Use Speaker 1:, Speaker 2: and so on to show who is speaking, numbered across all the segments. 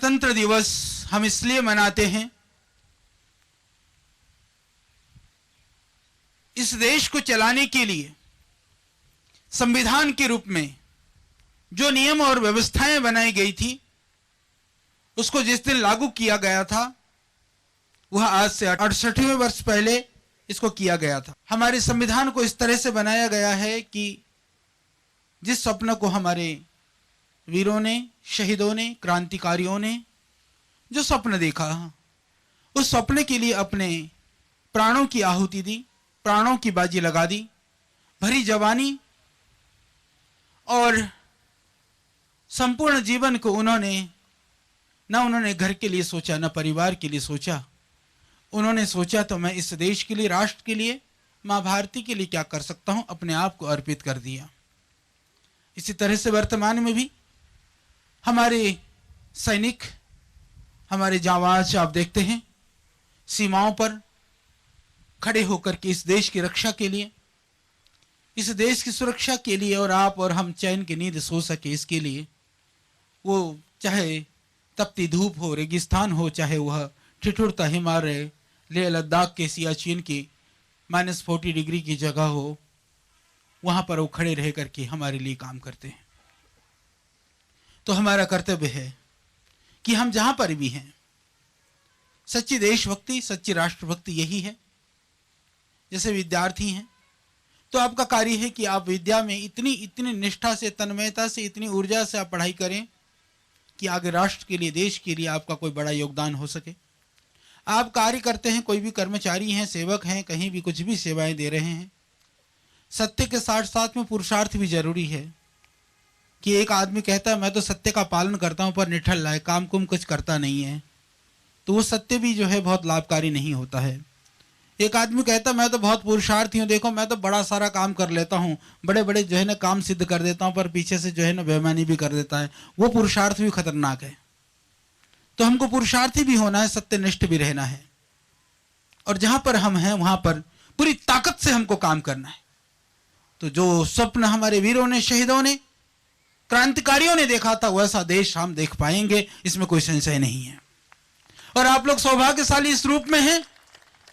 Speaker 1: गणतंत्र दिवस हम इसलिए मनाते हैं, इस देश को चलाने के लिए संविधान के रूप में जो नियम और व्यवस्थाएं बनाई गई थी, उसको जिस दिन लागू किया गया था वह आज से 68वें वर्ष पहले इसको किया गया था। हमारे संविधान को इस तरह से बनाया गया है कि जिस स्वप्न को हमारे वीरों ने, शहीदों ने, क्रांतिकारियों ने जो स्वप्न देखा, उस स्वप्न के लिए अपने प्राणों की आहुति दी, प्राणों की बाजी लगा दी, भरी जवानी और संपूर्ण जीवन को उन्होंने घर के लिए सोचा, न परिवार के लिए सोचा। उन्होंने सोचा तो मैं इस देश के लिए, राष्ट्र के लिए, मां भारती के लिए क्या कर सकता हूं, अपने आप को अर्पित कर दिया। इसी तरह से वर्तमान में भी हमारे सैनिक, हमारे जांबाज आप देखते हैं सीमाओं पर खड़े होकर के इस देश की रक्षा के लिए, इस देश की सुरक्षा के लिए और आप और हम चैन की नींद सो सके इसके लिए, वो चाहे तपती धूप हो, रेगिस्तान हो, चाहे वह ठिठुरता हिमालय, लेह लद्दाख के सियाचिन की -40 डिग्री की जगह हो, वहां पर वो खड़े रह करके हमारे लिए काम करते हैं। तो हमारा कर्तव्य है कि हम जहां पर भी हैं, सच्ची देशभक्ति, सच्ची राष्ट्रभक्ति यही है। जैसे विद्यार्थी हैं तो आपका कार्य है कि आप विद्या में इतनी निष्ठा से, तन्मयता से, इतनी ऊर्जा से आप पढ़ाई करें कि आगे राष्ट्र के लिए, देश के लिए आपका कोई बड़ा योगदान हो सके। आप कार्य करते हैं, कोई भी कर्मचारी हैं, सेवक हैं, कहीं भी कुछ भी सेवाएं दे रहे हैं, सत्य के साथ साथ में पुरुषार्थ भी जरूरी है। कि एक आदमी कहता है मैं तो सत्य का पालन करता हूं पर निठल्ला है, काम कुम कुछ करता नहीं है, तो वो सत्य भी जो है बहुत लाभकारी नहीं होता है। एक आदमी कहता मैं तो बहुत पुरुषार्थी हूं, देखो मैं तो बड़ा सारा काम कर लेता हूं, बड़े बड़े जो है ना काम सिद्ध कर देता हूं, पर पीछे से जो है ना बेईमानी भी कर देता है, वो पुरुषार्थ भी खतरनाक है। तो हमको पुरुषार्थी भी होना है, सत्यनिष्ठ भी रहना है, और जहां पर हम हैं वहां पर पूरी ताकत से हमको काम करना है। तो जो स्वप्न हमारे वीरों ने, शहीदों ने, क्रांतिकारियों ने देखा था, वैसा देश हम देख पाएंगे, इसमें कोई संशय नहीं है। और आप लोग सौभाग्यशाली इस रूप में हैं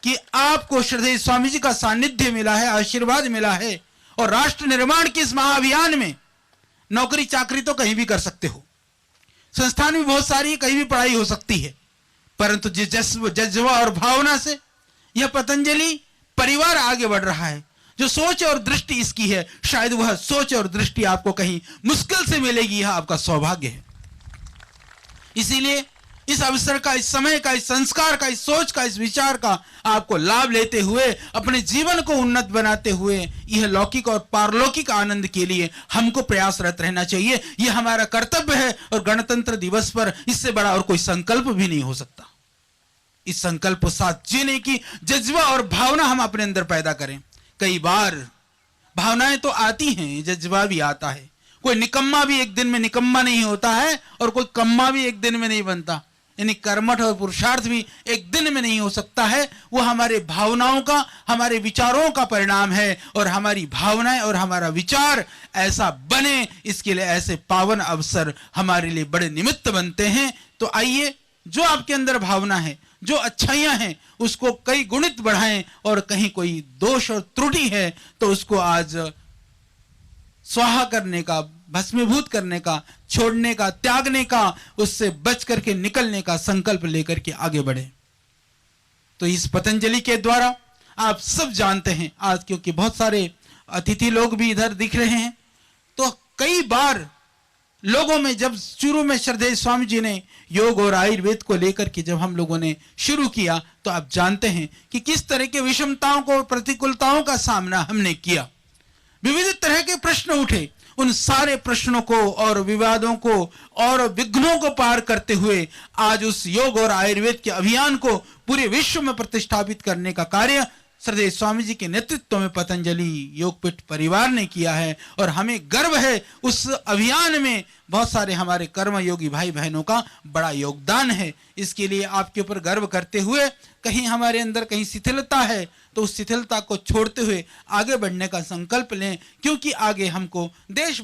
Speaker 1: कि आपको श्रद्धेय स्वामी जी का सानिध्य मिला है, आशीर्वाद मिला है, और राष्ट्र निर्माण के इस महाअभियान में नौकरी चाकरी तो कहीं भी कर सकते हो, संस्थान भी बहुत सारी, कहीं भी पढ़ाई हो सकती है, परंतु जिस जज्बा और भावना से यह पतंजलि परिवार आगे बढ़ रहा है, जो सोच और दृष्टि इसकी है, शायद वह सोच और दृष्टि आपको कहीं मुश्किल से मिलेगी, यह आपका सौभाग्य है। इसीलिए इस अवसर का, इस समय का, इस संस्कार का, इस सोच का, इस विचार का आपको लाभ लेते हुए, अपने जीवन को उन्नत बनाते हुए, यह लौकिक और पारलौकिक आनंद के लिए हमको प्रयासरत रहना चाहिए। यह हमारा कर्तव्य है, और गणतंत्र दिवस पर इससे बड़ा और कोई संकल्प भी नहीं हो सकता। इस संकल्प को साथ जीने की जज्बा और भावना हम अपने अंदर पैदा करें। कई बार भावनाएं तो आती हैं, जज्बा भी आता है। कोई निकम्मा भी एक दिन में निकम्मा नहीं होता है, और कोई कम्मा भी एक दिन में नहीं बनता, यानी कर्मठ और पुरुषार्थ भी एक दिन में नहीं हो सकता है। वो हमारे भावनाओं का, हमारे विचारों का परिणाम है, और हमारी भावनाएं और हमारा विचार ऐसा बने, इसके लिए ऐसे पावन अवसर हमारे लिए बड़े निमित्त बनते हैं। तो आइए, जो आपके अंदर भावना है, जो अच्छाइयां हैं, उसको कई गुणित बढ़ाएं, और कहीं कोई दोष और त्रुटि है तो उसको आज स्वाहा करने का, भस्मीभूत करने का, छोड़ने का, त्यागने का, उससे बच करके निकलने का संकल्प लेकर के आगे बढ़े। तो इस पतंजलि के द्वारा आप सब जानते हैं आज, क्योंकि बहुत सारे अतिथि लोग भी इधर दिख रहे हैं, तो कई बार लोगों में जब शुरू में श्रद्धेय स्वामी जी ने योग और आयुर्वेद को लेकर के जब हम लोगों ने शुरू किया, तो आप जानते हैं कि किस तरह के विषमताओं को, प्रतिकूलताओं का सामना हमने किया। विविध तरह के प्रश्न उठे, उन सारे प्रश्नों को और विवादों को और विघ्नों को पार करते हुए आज उस योग और आयुर्वेद के अभियान को पूरे विश्व में प्रतिष्ठापित करने का कार्य श्रद्धेय स्वामी जी के नेतृत्व में पतंजलि योगपीठ परिवार ने किया है। और हमें गर्व है उस अभियान में बहुत सारे हमारे कर्मयोगी भाई बहनों का बड़ा योगदान है। इसके लिए आपके ऊपर गर्व करते हुए, कहीं हमारे अंदर कहीं शिथिलता है तो उस शिथिलता को छोड़ते हुए आगे बढ़ने का संकल्प लें, क्योंकि आगे हमको देश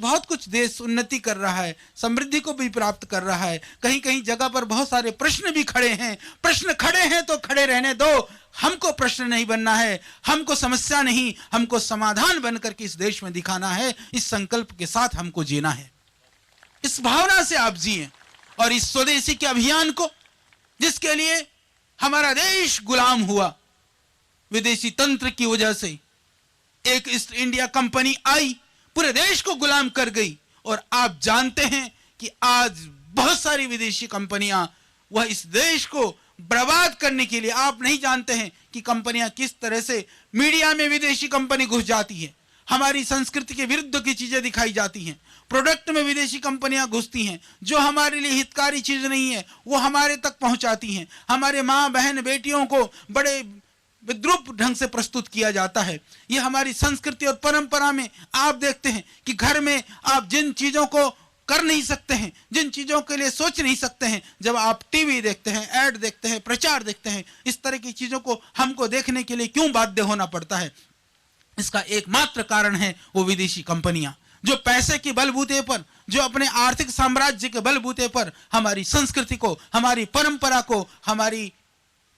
Speaker 1: उन्नति कर रहा है, समृद्धि को भी प्राप्त कर रहा है। कहीं कहीं जगह पर बहुत सारे प्रश्न भी खड़े हैं। प्रश्न खड़े हैं तो खड़े रहने दो, हमको प्रश्न नहीं बनना है, हमको समस्या नहीं, हमको समाधान बनकर के इस देश में दिखाना है। इस संकल्प के साथ हमको जीना है, इस भावना से आप जिए। और इस स्वदेशी के अभियान को, जिसके लिए हमारा देश गुलाम हुआ, विदेशी तंत्र की वजह से एक ईस्ट इंडिया कंपनी आई, पूरे देश को गुलाम कर गई। और आप जानते हैं कि आज बहुत सारी विदेशी कंपनियां वह इस देश को बर्बाद करने के लिए, आप नहीं जानते हैं कि कंपनियां किस तरह से मीडिया में विदेशी कंपनी घुस जाती है, हमारी संस्कृति के विरुद्ध की चीजें दिखाई जाती हैं, प्रोडक्ट में विदेशी कंपनियां घुसती हैं, जो हमारे लिए हितकारी चीज नहीं है वो हमारे तक पहुंचाती हैं। हमारे माँ बहन बेटियों को बड़े विद्रूप ढंग से प्रस्तुत किया जाता है। ये हमारी संस्कृति और परंपरा में आप देखते हैं कि घर में आप जिन चीजों को कर नहीं सकते हैं, जिन चीजों के लिए सोच नहीं सकते हैं, जब आप टीवी देखते हैं, ऐड देखते हैं, प्रचार देखते हैं, इस तरह की चीजों को हमको देखने के लिए क्यों बाध्य होना पड़ता है? इसका एकमात्र कारण है वो विदेशी कंपनियां, जो पैसे के बलबूते पर, जो अपने आर्थिक साम्राज्य के बलबूते पर हमारी संस्कृति को, हमारी परंपरा को, हमारी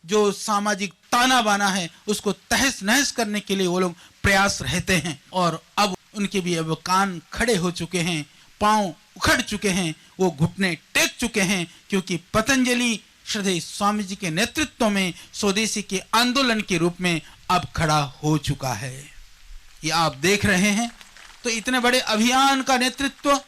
Speaker 1: जो सामाजिक ताना बाना है उसको तहस नहस करने के लिए वो लोग प्रयास रहते हैं। और अब उनके भी अब कान खड़े हो चुके हैं, पांव उखड़ चुके हैं, वो घुटने टेक चुके हैं, क्योंकि पतंजलि श्रद्धेय स्वामी जी के नेतृत्व में स्वदेशी के आंदोलन के रूप में अब खड़ा हो चुका है। ये आप देख रहे हैं। तो इतने बड़े अभियान का नेतृत्व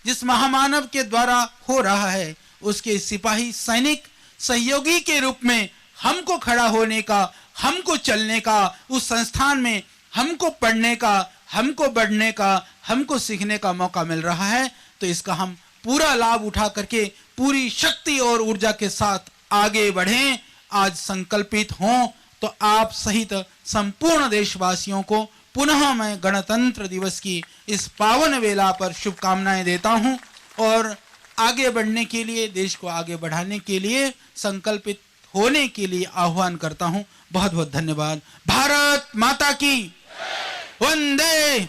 Speaker 1: जिस महामानव के द्वारा हो रहा है, उसके सिपाही सैनिक सहयोगी के रूप में हमको खड़ा होने का, हमको चलने का, उस संस्थान में हमको पढ़ने का, हमको बढ़ने का, हमको सीखने का मौका मिल रहा है। तो इसका हम पूरा लाभ उठा करके पूरी शक्ति और ऊर्जा के साथ आगे बढ़ें, आज संकल्पित हों। तो आप सहित संपूर्ण देशवासियों को पुनः मैं गणतंत्र दिवस की इस पावन वेला पर शुभकामनाएं देता हूं और आगे बढ़ने के लिए, देश को आगे बढ़ाने के लिए संकल्पित होने के लिए आह्वान करता हूं। बहुत बहुत धन्यवाद। भारत माता की वंदे